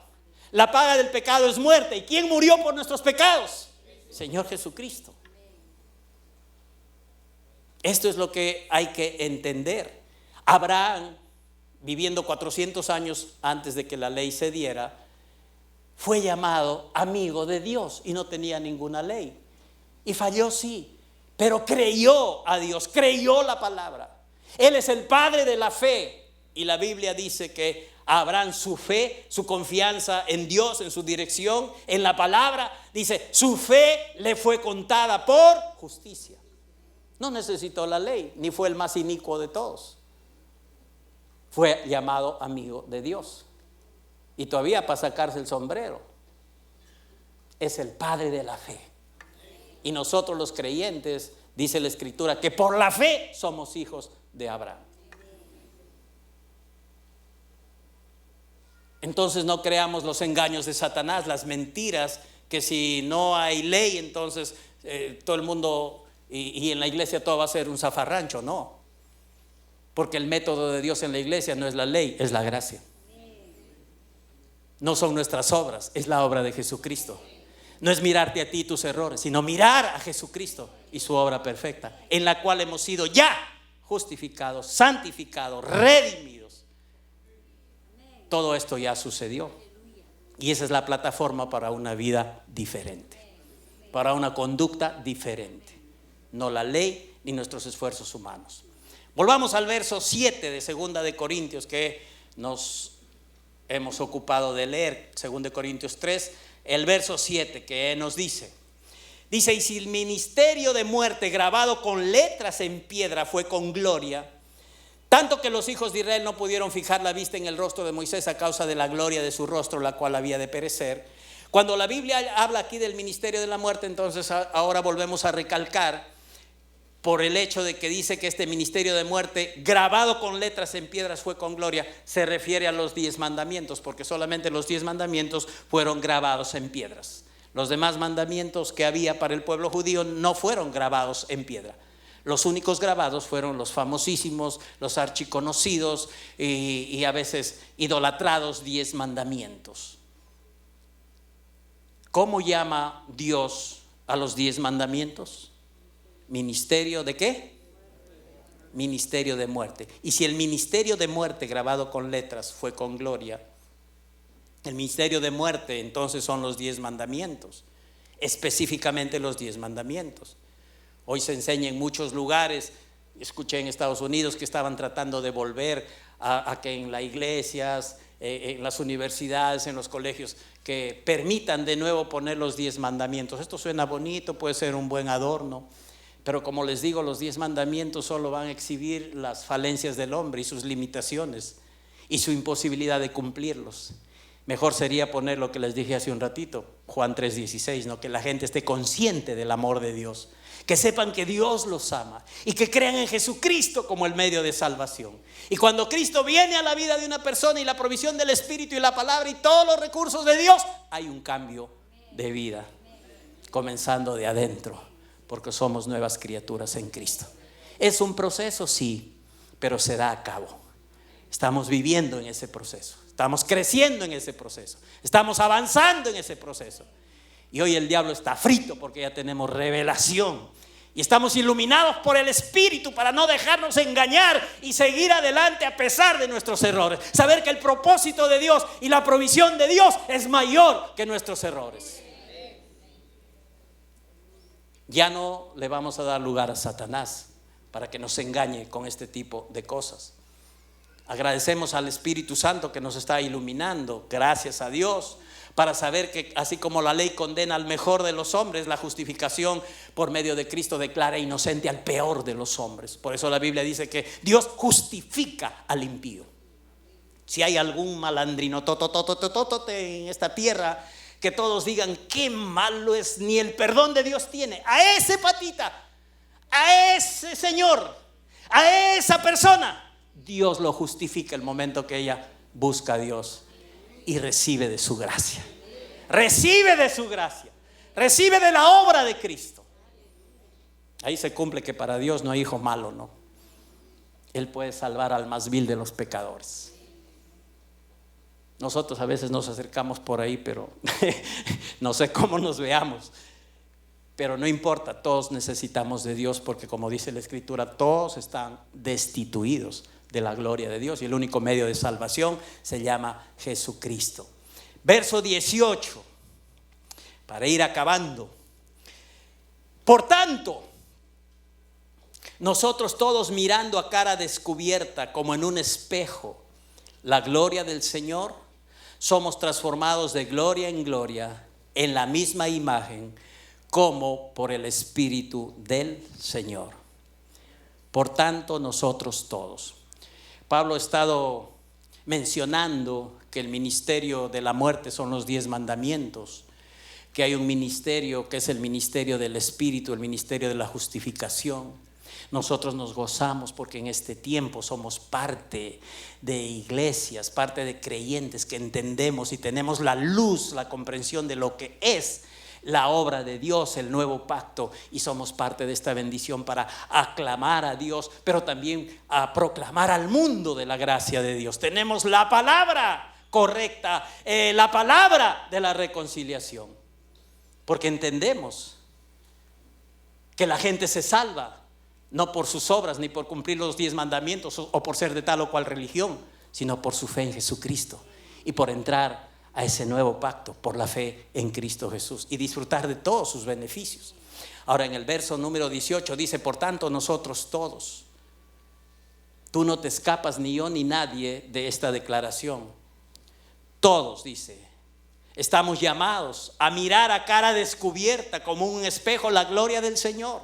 La paga del pecado es muerte. ¿Y quién murió por nuestros pecados? Señor Jesucristo. Esto es lo que hay que entender. Abraham, viviendo 400 años antes de que la ley se diera, fue llamado amigo de Dios y no tenía ninguna ley. Y falló, sí, pero creyó a Dios, creyó la palabra. Él es el padre de la fe. Y la Biblia dice que Abraham, su fe, su confianza en Dios, en su dirección, en la palabra, dice, su fe le fue contada por justicia. No necesitó la ley, ni fue el más inicuo de todos. Fue llamado amigo de Dios. Y todavía para sacarse el sombrero, es el padre de la fe. Y nosotros los creyentes, dice la Escritura, que por la fe somos hijos de Abraham. Entonces no creamos los engaños de Satanás, las mentiras, que si no hay ley, entonces todo el mundo y en la iglesia todo va a ser un zafarrancho. No, porque el método de Dios en la iglesia no es la ley, es la gracia. No son nuestras obras, es la obra de Jesucristo. No es mirarte a ti y tus errores, sino mirar a Jesucristo y su obra perfecta, en la cual hemos sido ya justificados, santificados, redimidos. Todo esto ya sucedió. Y esa es la plataforma para una vida diferente, para una conducta diferente. No la ley ni nuestros esfuerzos humanos. Volvamos al verso 7 de 2 de Corintios que nos hemos ocupado de leer, 2 de Corintios 3, el verso 7 que nos dice, y si el ministerio de muerte grabado con letras en piedra fue con gloria, tanto que los hijos de Israel no pudieron fijar la vista en el rostro de Moisés a causa de la gloria de su rostro, la cual había de perecer. Cuando la Biblia habla aquí del ministerio de la muerte, entonces ahora volvemos a recalcar por el hecho de que dice que este ministerio de muerte grabado con letras en piedras fue con gloria, se refiere a los 10 mandamientos, porque solamente los 10 mandamientos fueron grabados en piedras. Los demás mandamientos que había para el pueblo judío no fueron grabados en piedra. Los únicos grabados fueron los famosísimos, los archiconocidos y a veces idolatrados 10 mandamientos. ¿Cómo llama Dios a los 10 mandamientos? ¿Ministerio de qué? Ministerio de muerte. Y si el ministerio de muerte grabado con letras fue con gloria, el ministerio de muerte entonces son los 10 mandamientos, específicamente los 10 mandamientos. Hoy se enseña en muchos lugares, escuché en Estados Unidos que estaban tratando de volver a que en las iglesias, en las universidades, en los colegios, que permitan de nuevo poner los 10 mandamientos. Esto suena bonito, puede ser un buen adorno, pero como les digo, los 10 mandamientos solo van a exhibir las falencias del hombre y sus limitaciones y su imposibilidad de cumplirlos. Mejor sería poner lo que les dije hace un ratito, Juan 3:16, ¿no? Que la gente esté consciente del amor de Dios, que sepan que Dios los ama y que crean en Jesucristo como el medio de salvación. Y cuando Cristo viene a la vida de una persona y la provisión del Espíritu y la palabra y todos los recursos de Dios, hay un cambio de vida, comenzando de adentro, porque somos nuevas criaturas en Cristo. Es un proceso, sí, pero se da a cabo. Estamos viviendo en ese proceso, estamos creciendo en ese proceso, estamos avanzando en ese proceso. Y hoy el diablo está frito porque ya tenemos revelación y estamos iluminados por el Espíritu para no dejarnos engañar y seguir adelante a pesar de nuestros errores. Saber que el propósito de Dios y la provisión de Dios es mayor que nuestros errores. Ya no le vamos a dar lugar a Satanás para que nos engañe con este tipo de cosas. Agradecemos al Espíritu Santo que nos está iluminando, gracias a Dios, para saber que así como la ley condena al mejor de los hombres, la justificación por medio de Cristo declara inocente al peor de los hombres. Por eso la Biblia dice que Dios justifica al impío. Si hay algún malandrino en esta tierra, que todos digan qué malo es, ni el perdón de Dios tiene, a ese patita, a ese señor, a esa persona, Dios lo justifica el momento que ella busca a Dios y recibe de su gracia. Recibe de su gracia, recibe de la obra de Cristo. Ahí se cumple que para Dios no hay hijo malo, no. Él puede salvar al más vil de los pecadores. Nosotros a veces nos acercamos por ahí, pero no sé cómo nos veamos. Pero no importa, todos necesitamos de Dios, porque como dice la Escritura, todos están destituidos de la gloria de Dios y el único medio de salvación se llama Jesucristo. Verso 18, para ir acabando. Por tanto, nosotros todos, mirando a cara descubierta como en un espejo la gloria del Señor, somos transformados de gloria en gloria en la misma imagen como por el Espíritu del Señor. Por tanto, nosotros todos. Pablo ha estado mencionando que el ministerio de la muerte son los 10 mandamientos, que hay un ministerio que es el ministerio del Espíritu, el ministerio de la justificación. Nosotros nos gozamos porque en este tiempo somos parte de iglesias, parte de creyentes que entendemos y tenemos la luz, la comprensión de lo que es la obra de Dios, el nuevo pacto, y somos parte de esta bendición para aclamar a Dios, pero también a proclamar al mundo de la gracia de Dios. Tenemos la palabra correcta, la palabra de la reconciliación, porque entendemos que la gente se salva no por sus obras ni por cumplir los 10 mandamientos o por ser de tal o cual religión, sino por su fe en Jesucristo y por entrar a ese nuevo pacto por la fe en Cristo Jesús y disfrutar de todos sus beneficios. Ahora en el verso número 18 dice: por tanto nosotros todos. Tú no te escapas, ni yo ni nadie, de esta declaración. Todos, dice, estamos llamados a mirar a cara descubierta como un espejo la gloria del Señor.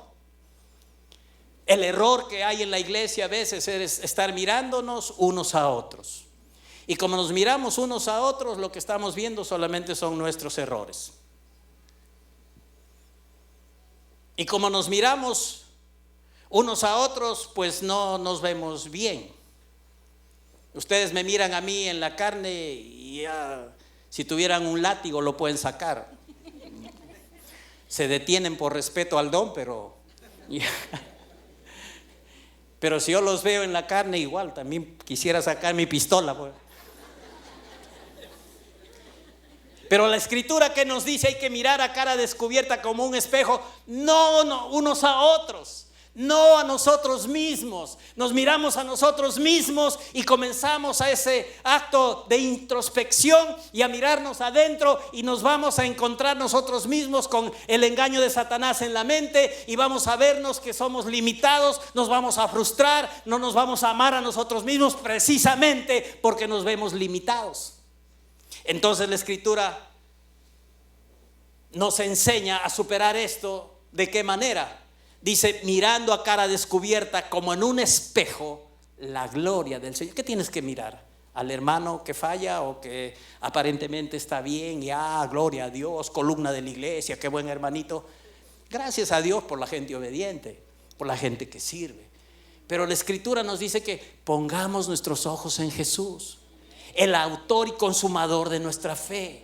El error que hay en la iglesia a veces es estar mirándonos unos a otros. Y como nos miramos unos a otros, lo que estamos viendo solamente son nuestros errores. Y como nos miramos unos a otros, pues no nos vemos bien. Ustedes me miran a mí en la carne y si tuvieran un látigo lo pueden sacar. Se detienen por respeto al don, pero si yo los veo en la carne, igual también quisiera sacar mi pistola, pues. Pero la escritura que nos dice hay que mirar a cara descubierta como un espejo, no unos a otros, no a nosotros mismos. Nos miramos a nosotros mismos y comenzamos a ese acto de introspección y a mirarnos adentro, y nos vamos a encontrar nosotros mismos con el engaño de Satanás en la mente, y vamos a vernos que somos limitados, nos vamos a frustrar, no nos vamos a amar a nosotros mismos precisamente porque nos vemos limitados. Entonces la escritura nos enseña a superar esto. ¿De qué manera? Dice, mirando a cara descubierta como en un espejo la gloria del Señor. ¿Qué tienes que mirar? ¿Al hermano que falla o que aparentemente está bien? Y gloria a Dios, columna de la iglesia, qué buen hermanito. Gracias a Dios por la gente obediente, por la gente que sirve. Pero la escritura nos dice que pongamos nuestros ojos en Jesús, el autor y consumador de nuestra fe.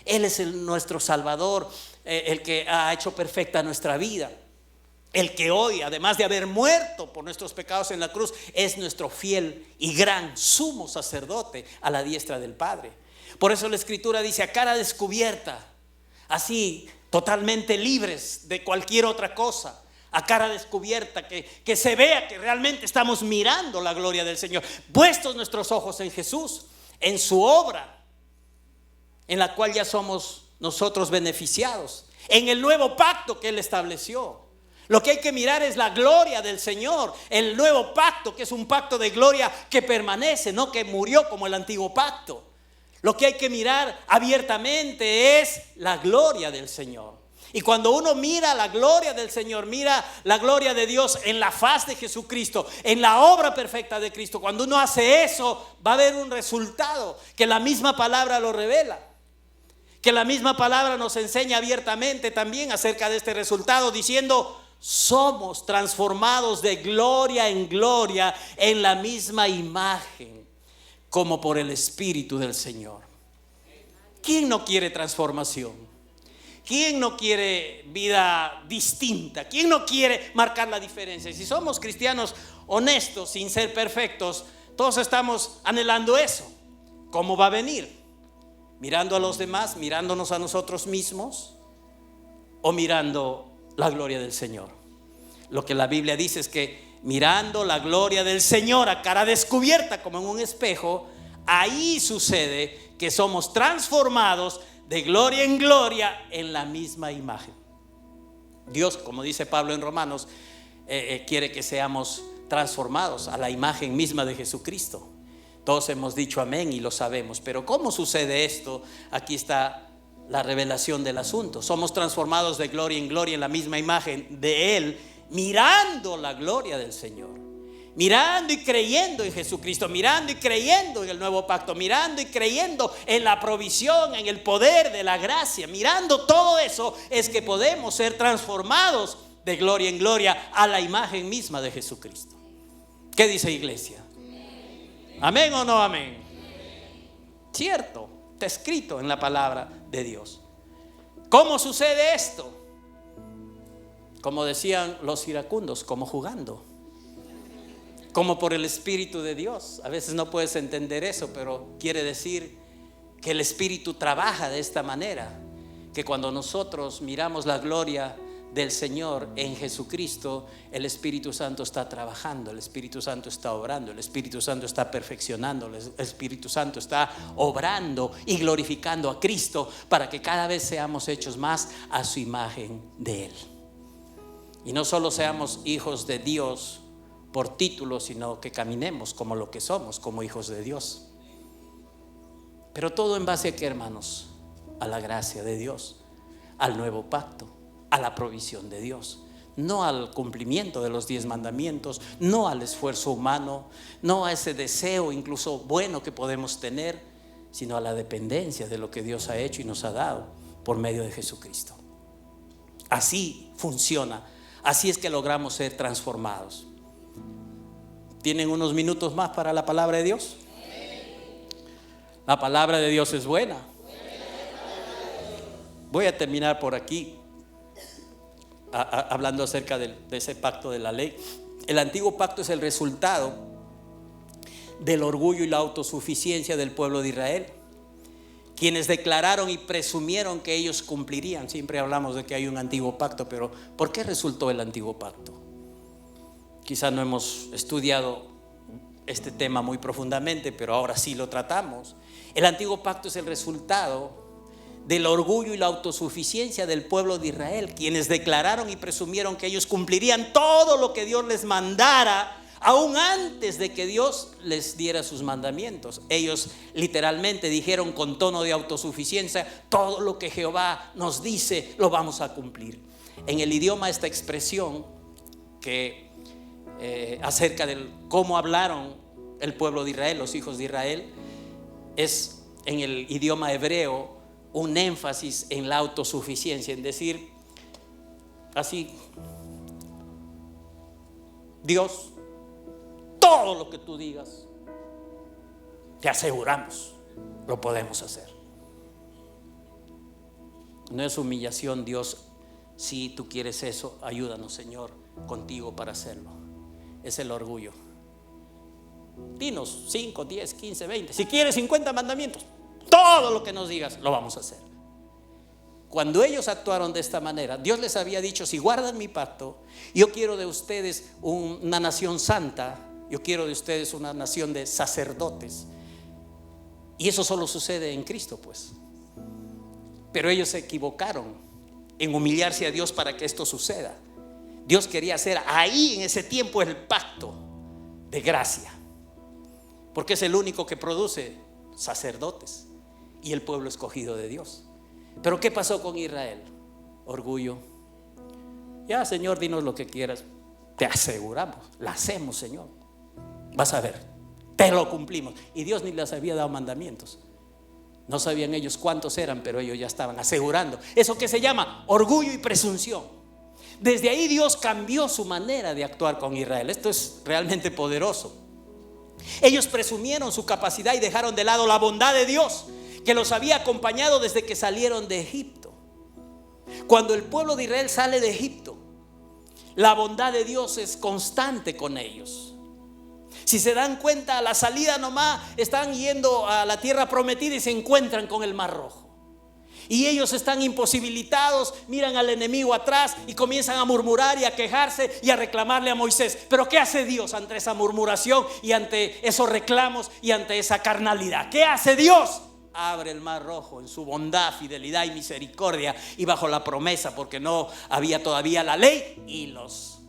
Él es nuestro Salvador, el que ha hecho perfecta nuestra vida, el que hoy, además de haber muerto por nuestros pecados en la cruz, es nuestro fiel y gran sumo sacerdote a la diestra del Padre. Por eso la escritura dice, a cara descubierta, así totalmente libres de cualquier otra cosa, a cara descubierta, que se vea que realmente estamos mirando la gloria del Señor, puestos nuestros ojos en Jesús, en su obra, en la cual ya somos nosotros beneficiados, en el nuevo pacto que Él estableció. Lo que hay que mirar es la gloria del Señor, el nuevo pacto, que es un pacto de gloria que permanece, no que murió como el antiguo pacto. Lo que hay que mirar abiertamente es la gloria del Señor. Y cuando uno mira la gloria del Señor, mira la gloria de Dios en la faz de Jesucristo, en la obra perfecta de Cristo, cuando uno hace eso, va a haber un resultado que la misma palabra lo revela, que la misma palabra nos enseña abiertamente también acerca de este resultado, diciendo, somos transformados de gloria en gloria en la misma imagen, como por el Espíritu del Señor. ¿Quién no quiere transformación? ¿Quién no quiere vida distinta? ¿Quién no quiere marcar la diferencia? Si somos cristianos honestos, sin ser perfectos, todos estamos anhelando eso. ¿Cómo va a venir? ¿Mirando a los demás, mirándonos a nosotros mismos, o mirando la gloria del Señor? Lo que la Biblia dice es que mirando la gloria del Señor a cara descubierta como en un espejo, ahí sucede que somos transformados de gloria en gloria en la misma imagen. Dios, como dice Pablo en Romanos, quiere que seamos transformados a la imagen misma de Jesucristo. Todos hemos dicho amén y lo sabemos, pero ¿cómo sucede esto? Aquí está la revelación del asunto. Somos transformados de gloria en gloria en la misma imagen de Él, mirando la gloria del Señor, mirando y creyendo en Jesucristo, mirando y creyendo en el nuevo pacto, mirando y creyendo en la provisión, en el poder de la gracia. Mirando todo eso es que podemos ser transformados de gloria en gloria a la imagen misma de Jesucristo. ¿Qué dice iglesia? ¿Amén o no amén? Cierto, está escrito en la palabra de Dios. ¿Cómo sucede esto? Como decían los iracundos, como jugando, como por el Espíritu de Dios. A veces no puedes entender eso, pero quiere decir que el Espíritu trabaja de esta manera, que cuando nosotros miramos la gloria del Señor en Jesucristo, el Espíritu Santo está trabajando, el Espíritu Santo está obrando, el Espíritu Santo está perfeccionando, el Espíritu Santo está obrando y glorificando a Cristo para que cada vez seamos hechos más a su imagen de Él. Y no solo seamos hijos de Dios por título, sino que caminemos como lo que somos, como hijos de Dios. Pero todo en base a ¿qué, hermanos? A la gracia de Dios, al nuevo pacto, a la provisión de Dios, no al cumplimiento de los 10 mandamientos, no al esfuerzo humano, no a ese deseo incluso bueno que podemos tener, sino a la dependencia de lo que Dios ha hecho y nos ha dado por medio de Jesucristo. Así funciona, así es que logramos ser transformados. ¿Tienen unos minutos más para la palabra de Dios? La palabra de Dios es buena. Voy a terminar por aquí hablando acerca de ese pacto de la ley. El antiguo pacto es el resultado del orgullo y la autosuficiencia del pueblo de Israel, quienes declararon y presumieron que ellos cumplirían. Siempre hablamos de que hay un antiguo pacto, pero ¿por qué resultó el antiguo pacto? Quizás no hemos estudiado este tema muy profundamente, pero ahora sí lo tratamos. El antiguo pacto es el resultado del orgullo y la autosuficiencia del pueblo de Israel, quienes declararon y presumieron que ellos cumplirían todo lo que Dios les mandara, aún antes de que Dios les diera sus mandamientos. Ellos literalmente dijeron con tono de autosuficiencia: todo lo que Jehová nos dice lo vamos a cumplir. En el idioma, esta expresión que acerca de cómo hablaron el pueblo de Israel, los hijos de Israel, es en el idioma hebreo un énfasis en la autosuficiencia, en decir así: Dios, todo lo que tú digas, te aseguramos, lo podemos hacer. No es humillación: Dios, si tú quieres eso, ayúdanos, Señor, contigo para hacerlo. Es el orgullo. Dinos 5, 10, 15, 20, si quieres 50 mandamientos, todo lo que nos digas lo vamos a hacer. Cuando ellos actuaron de esta manera, Dios les había dicho: si guardan mi pacto, yo quiero de ustedes una nación santa, yo quiero de ustedes una nación de sacerdotes. Y eso solo sucede en Cristo, pues. Pero ellos se equivocaron en humillarse a Dios para que esto suceda. Dios quería hacer ahí en ese tiempo el pacto de gracia, porque es el único que produce sacerdotes y el pueblo escogido de Dios. Pero ¿qué pasó con Israel? Orgullo. Ya, Señor, dinos lo que quieras, te aseguramos, la hacemos, Señor. Vas a ver, te lo cumplimos. Y Dios ni les había dado mandamientos. No sabían ellos cuántos eran, pero ellos ya estaban asegurando. Eso que se llama orgullo y presunción. Desde ahí Dios cambió su manera de actuar con Israel. Esto es realmente poderoso. Ellos presumieron su capacidad y dejaron de lado la bondad de Dios, que los había acompañado desde que salieron de Egipto. Cuando el pueblo de Israel sale de Egipto, la bondad de Dios es constante con ellos. Si se dan cuenta, a la salida nomás están yendo a la tierra prometida y se encuentran con el Mar Rojo. Y ellos están imposibilitados, miran al enemigo atrás y comienzan a murmurar y a quejarse y a reclamarle a Moisés. Pero ¿qué hace Dios ante esa murmuración y ante esos reclamos y ante esa carnalidad? ¿Qué hace Dios? Abre el Mar Rojo en su bondad, fidelidad y misericordia, y bajo la promesa, porque no había todavía la ley, y los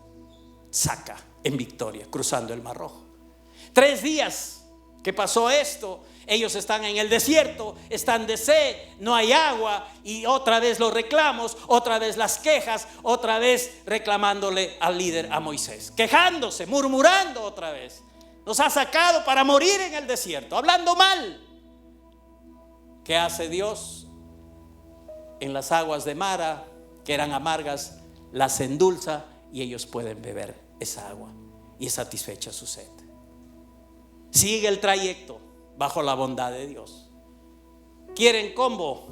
saca en victoria cruzando el Mar Rojo. 3 días que pasó esto, ellos están en el desierto, están de sed, no hay agua, y otra vez los reclamos, otra vez las quejas, otra vez reclamándole al líder, a Moisés, quejándose, murmurando otra vez. Nos ha sacado para morir en el desierto, hablando mal. ¿Qué hace Dios? En las aguas de Mara, que eran amargas, las endulza y ellos pueden beber esa agua y es satisfecha su sed. Sigue el trayecto bajo la bondad de Dios. ¿Quieren combo?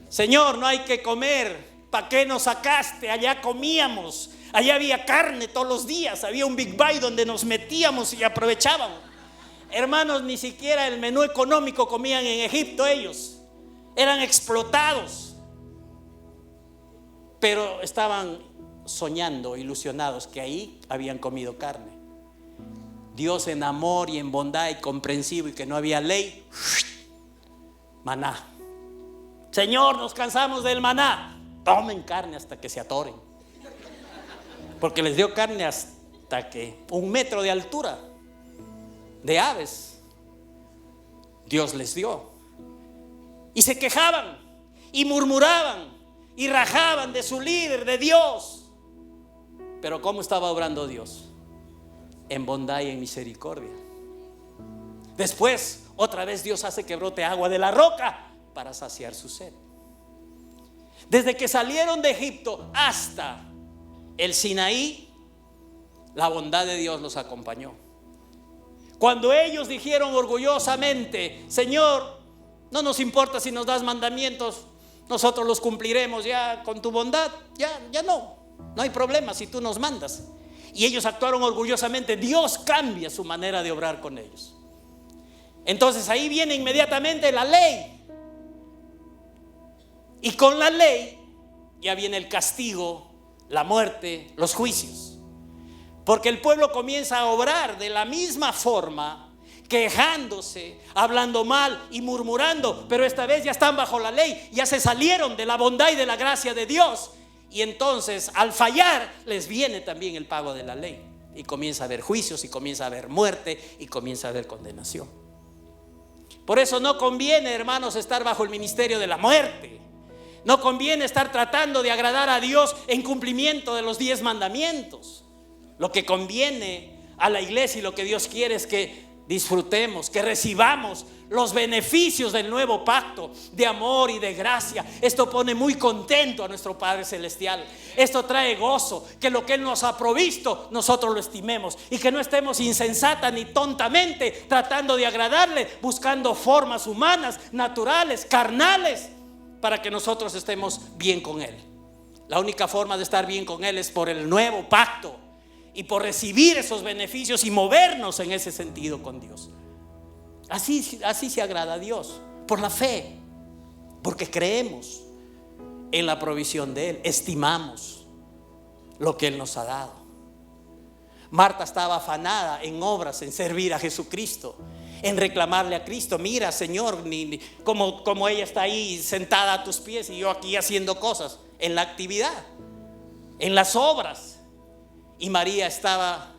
Señor, no hay que comer. ¿Para qué nos sacaste? Allá comíamos, allá había carne todos los días, había un Big Buy donde nos metíamos y aprovechábamos. Hermanos, ni siquiera el menú económico comían en Egipto ellos. Eran explotados. Pero estaban soñando, ilusionados, que ahí habían comido carne. Dios, en amor y en bondad y comprensivo, y que no había ley, maná. Señor, nos cansamos del maná. Tomen carne hasta que se atoren. Porque les dio carne hasta que 1 metro de altura de aves Dios les dio, y se quejaban y murmuraban y rajaban de su líder, de Dios. Pero ¿cómo estaba obrando Dios? En bondad y en misericordia. Después, otra vez Dios hace que brote agua de la roca para saciar su sed. Desde que salieron de Egipto hasta el Sinaí, la bondad de Dios los acompañó. Cuando ellos dijeron orgullosamente: Señor, no nos importa si nos das mandamientos, nosotros los cumpliremos ya con tu bondad, ya no hay problema si tú nos mandas. Y ellos actuaron orgullosamente. Dios cambia su manera de obrar con ellos. Entonces ahí viene inmediatamente la ley. Y con la ley ya viene el castigo, la muerte, los juicios. Porque el pueblo comienza a obrar de la misma forma, quejándose, hablando mal y murmurando, pero esta vez ya están bajo la ley, ya se salieron de la bondad y de la gracia de Dios. Y entonces al fallar les viene también el pago de la ley. Y comienza a haber juicios, y comienza a haber muerte, y comienza a haber condenación. Por eso no conviene, hermanos, estar bajo el ministerio de la muerte. No conviene estar tratando de agradar a Dios en cumplimiento de los 10 mandamientos. Lo que conviene a la iglesia y lo que Dios quiere es que disfrutemos, que recibamos los beneficios del nuevo pacto de amor y de gracia. Esto pone muy contento a nuestro Padre Celestial. Esto trae gozo, que lo que Él nos ha provisto nosotros lo estimemos, y que no estemos insensata ni tontamente tratando de agradarle, buscando formas humanas, naturales, carnales, para que nosotros estemos bien con Él. La única forma de estar bien con Él es por el nuevo pacto y por recibir esos beneficios y movernos en ese sentido con Dios. Así se agrada a Dios, por la fe, porque creemos en la provisión de Él, estimamos lo que Él nos ha dado. Marta estaba afanada en obras, en servir a Jesucristo, en reclamarle a Cristo. Mira, Señor, como ella está ahí sentada a tus pies y yo aquí haciendo cosas, en la actividad, en las obras. Y María estaba,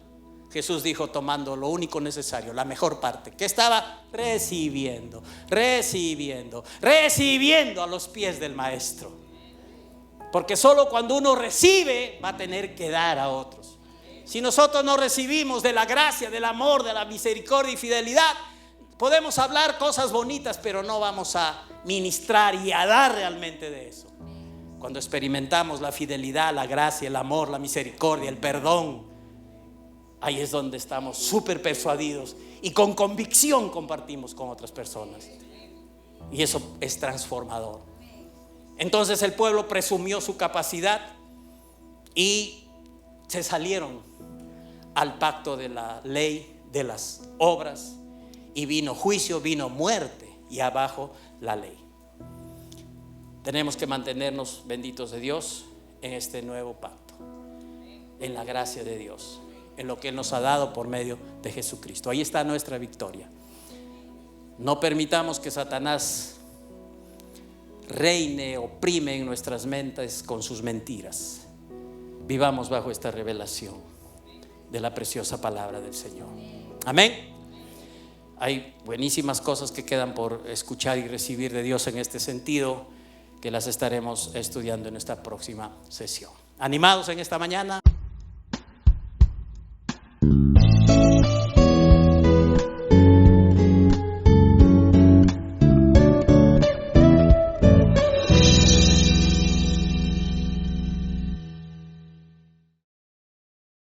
Jesús dijo, tomando lo único necesario, la mejor parte, que estaba recibiendo a los pies del Maestro. Porque solo cuando uno recibe va a tener que dar a otros. Si nosotros no recibimos de la gracia, del amor, de la misericordia y fidelidad, podemos hablar cosas bonitas, pero no vamos a ministrar y a dar realmente de eso. Cuando experimentamos la fidelidad, la gracia, el amor, la misericordia, el perdón, ahí es donde estamos súper persuadidos y con convicción compartimos con otras personas. Y eso es transformador. Entonces el pueblo presumió su capacidad y se salieron al pacto de la ley, de las obras, y vino juicio, vino muerte, y abajo la ley. Tenemos que mantenernos benditos de Dios en este nuevo pacto, en la gracia de Dios, en lo que Él nos ha dado por medio de Jesucristo. Ahí está nuestra victoria. No permitamos que Satanás reine, oprime en nuestras mentes con sus mentiras. Vivamos bajo esta revelación de la preciosa palabra del Señor. Amén. Hay buenísimas cosas que quedan por escuchar y recibir de Dios en este sentido, que las estaremos estudiando en esta próxima sesión. ¿Animados en esta mañana?